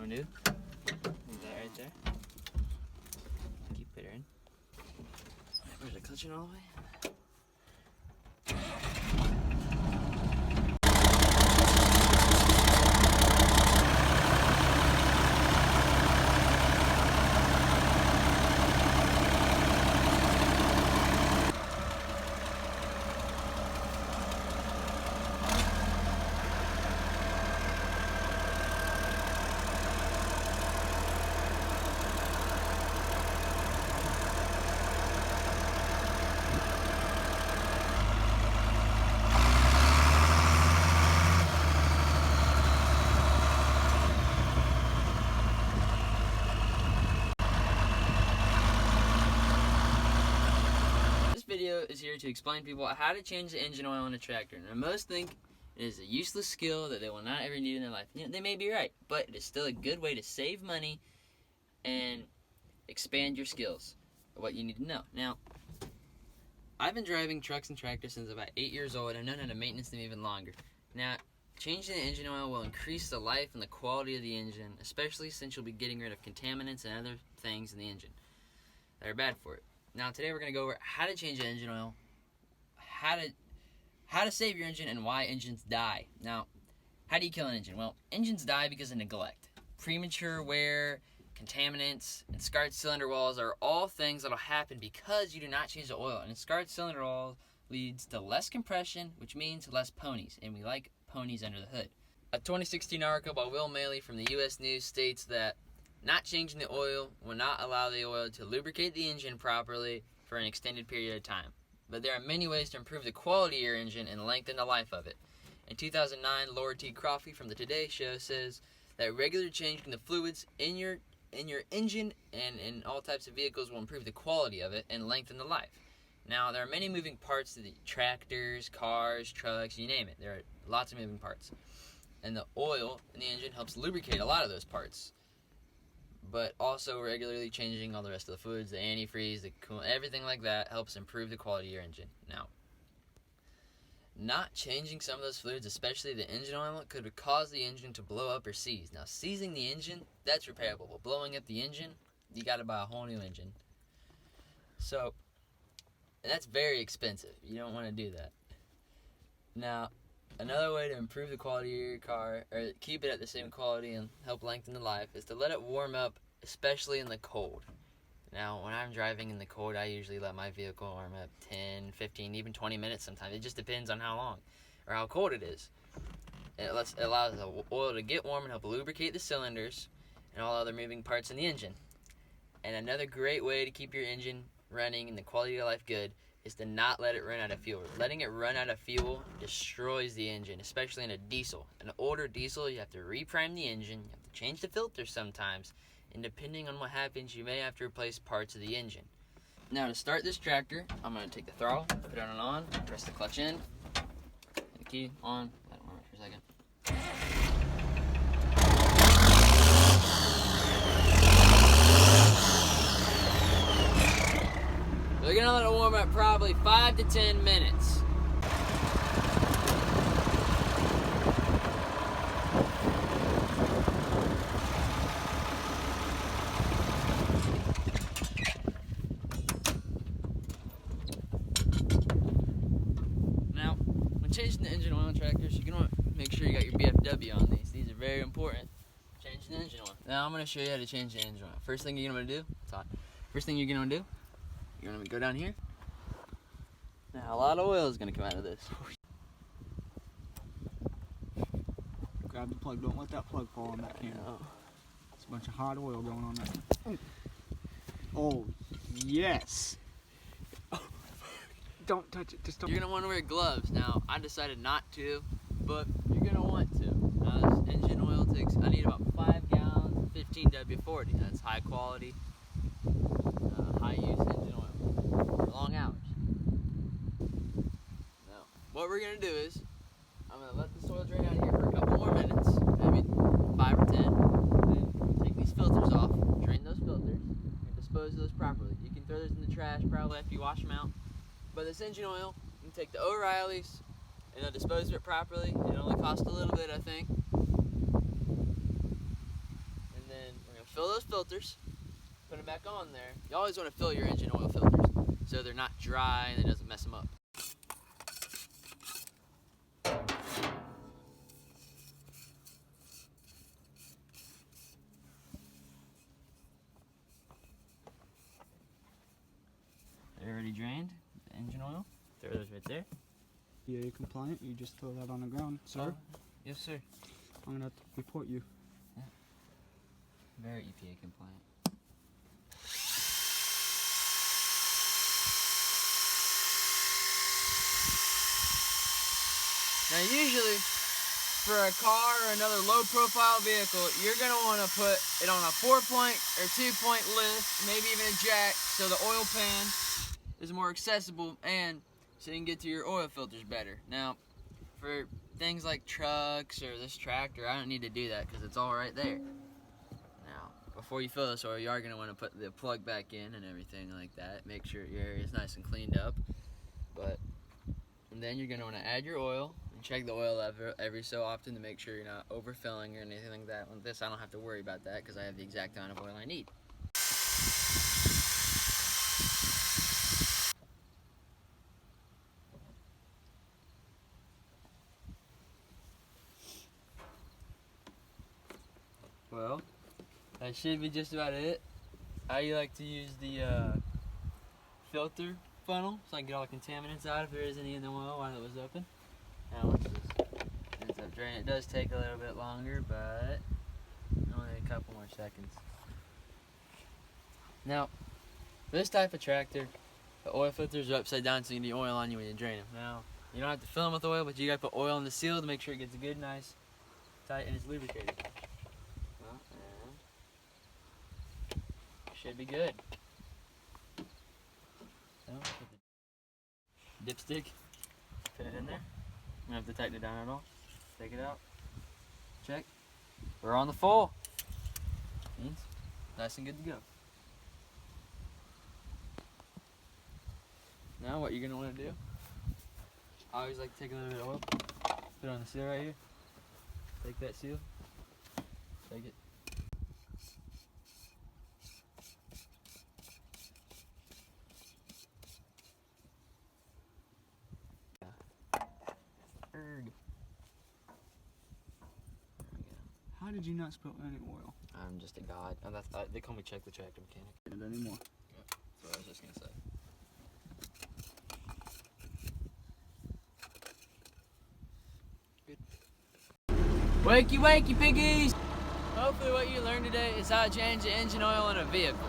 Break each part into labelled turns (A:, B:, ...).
A: I'm gonna do, leave that right there. Keep it in. Where's the clutch in all the way? Video is here to explain to people how to change the engine oil on a tractor. Now, most think it is a useless skill that they will not ever need in their life. You know, they may be right, but it is still a good way to save money and expand your skills of what you need to know. Now, I've been driving trucks and tractors since about 8 years old, and I've known how to maintenance them even longer. Now, changing the engine oil will increase the life and the quality of the engine, especially since you'll be getting rid of contaminants and other things in the engine that are bad for it. Now today we're going to go over how to change the engine oil, how to save your engine, and why engines die. Now, how do you kill an engine? Well, engines die because of neglect. Premature wear, contaminants, and scarred cylinder walls are all things that will happen because you do not change the oil. And a scarred cylinder wall leads to less compression, which means less ponies, and we like ponies under the hood. A 2016 article by Will Maley from the U.S. News states that not changing the oil will not allow the oil to lubricate the engine properly for an extended period of time. But there are many ways to improve the quality of your engine and lengthen the life of it. In 2009, Laura T. Coffey from the Today Show says that regular changing the fluids in your engine and in all types of vehicles will improve the quality of it and lengthen the life. Now, there are many moving parts to the tractors, cars, trucks, you name it. There are lots of moving parts. And the oil in the engine helps lubricate a lot of those parts. But also regularly changing all the rest of the fluids, the antifreeze, the coolant, everything like that helps improve the quality of your engine. Now, not changing some of those fluids, especially the engine oil, could cause the engine to blow up or seize. Now, seizing the engine, that's repairable. But blowing up the engine, you got to buy a whole new engine. So, and that's very expensive. You don't want to do that. Now, another way to improve the quality of your car, or keep it at the same quality and help lengthen the life, is to let it warm up, especially in the cold. Now, when I'm driving in the cold, I usually let my vehicle warm up 10, 15, even 20 minutes sometimes. It just depends on how long or how cold it is. It allows the oil to get warm and help lubricate the cylinders and all other moving parts in the engine. And another great way to keep your engine running and the quality of your life good is to not let it run out of fuel. Letting it run out of fuel destroys the engine, especially in a diesel. An older diesel, you have to reprime the engine, you have to change the filter sometimes, and depending on what happens, you may have to replace parts of the engine. Now to start this tractor, I'm going to take the throttle, put it on, press the clutch in, the key on, let it warm up for a second. We're going to let it warm up probably 5 to 10 minutes. Now, when changing the engine oil in tractors, you're going to want to make sure you got your BFW on these. These are very important. Changing the engine oil. Now I'm going to show you how to change the engine oil. First thing you're going to do, it's hot. First thing you're going to do, you're going to go down here. Now a lot of oil is going to come out of this.
B: Grab the plug, don't let that plug fall on that can. It's a bunch of hot oil going on there. Oh, yes. Don't touch it, just don't.
A: You're going to want to wear gloves. Now, I decided not to, but you're going to want to. Now this engine oil I need about 5 gallons of 15 W40. That's high quality, high use engine oil for long hours. Now, what we're going to do is, I'm going to let this oil drain out here for a couple more minutes, maybe 5 or 10, then take these filters off, drain those filters, and dispose of those properly. You can throw those in the trash probably after you wash them out, but this engine oil, you can take to O'Reilly's, and they'll dispose of it properly. It only costs a little bit, I think. And filters, put them back on there. You always want to fill your engine oil filters so they're not dry and it doesn't mess them up. They're already drained, the engine oil. Throw those right there.
B: EPA compliant, you just throw that on the ground, sir.
A: Yes, sir.
B: I'm gonna have to report you.
A: Very EPA compliant. Now usually, for a car or another low-profile vehicle, you're going to want to put it on a 4-point or 2-point lift, maybe even a jack, so the oil pan is more accessible and so you can get to your oil filters better. Now, for things like trucks or this tractor, I don't need to do that because it's all right there. Now, before you fill this oil, you are going to want to put the plug back in and everything like that. Make sure your area is nice and cleaned up. And then you're going to want to add your oil and check the oil level every so often to make sure you're not overfilling or anything like that. With this, I don't have to worry about that because I have the exact amount of oil I need. Well, that should be just about it. I like to use the filter funnel so I can get all the contaminants out if there is any in the oil while it was open. Now once this ends up draining, it does take a little bit longer, but only a couple more seconds. Now, this type of tractor, the oil filters are upside down so you can get oil on you when you drain them. Now, you don't have to fill them with oil, but you gotta put oil in the seal to make sure it gets good, nice, tight, and it's lubricated. Well, and should be good. So, put the dipstick, put it in there. You don't have to tighten it down at all. Take it out. Check. We're on the full. Means nice and good to go. Now what you're gonna want to do? I always like to take a little bit of oil, put it on the seal right here. Take that seal. Take it.
B: How did you not spill any oil?
A: I'm just a god. They call me Check the Tractor Mechanic.
B: And anymore.
A: That's what I was just gonna say. Good. Wakey, wakey, piggies! Hopefully what you learned today is how to change the engine oil in a vehicle.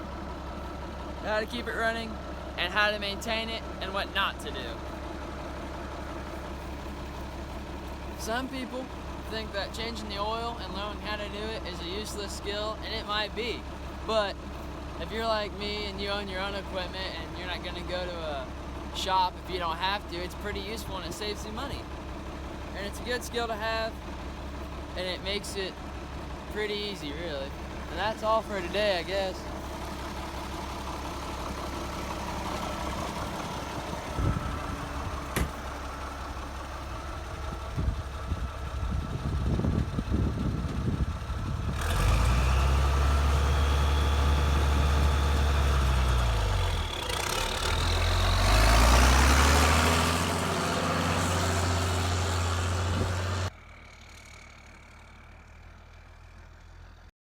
A: How to keep it running, and how to maintain it, and what not to do. Some people think that changing the oil and learning how to do it is a useless skill, and it might be. But if you're like me and you own your own equipment and you're not going to go to a shop if you don't have to, it's pretty useful and it saves you money. And it's a good skill to have, and it makes it pretty easy, really. And that's all for today, I guess.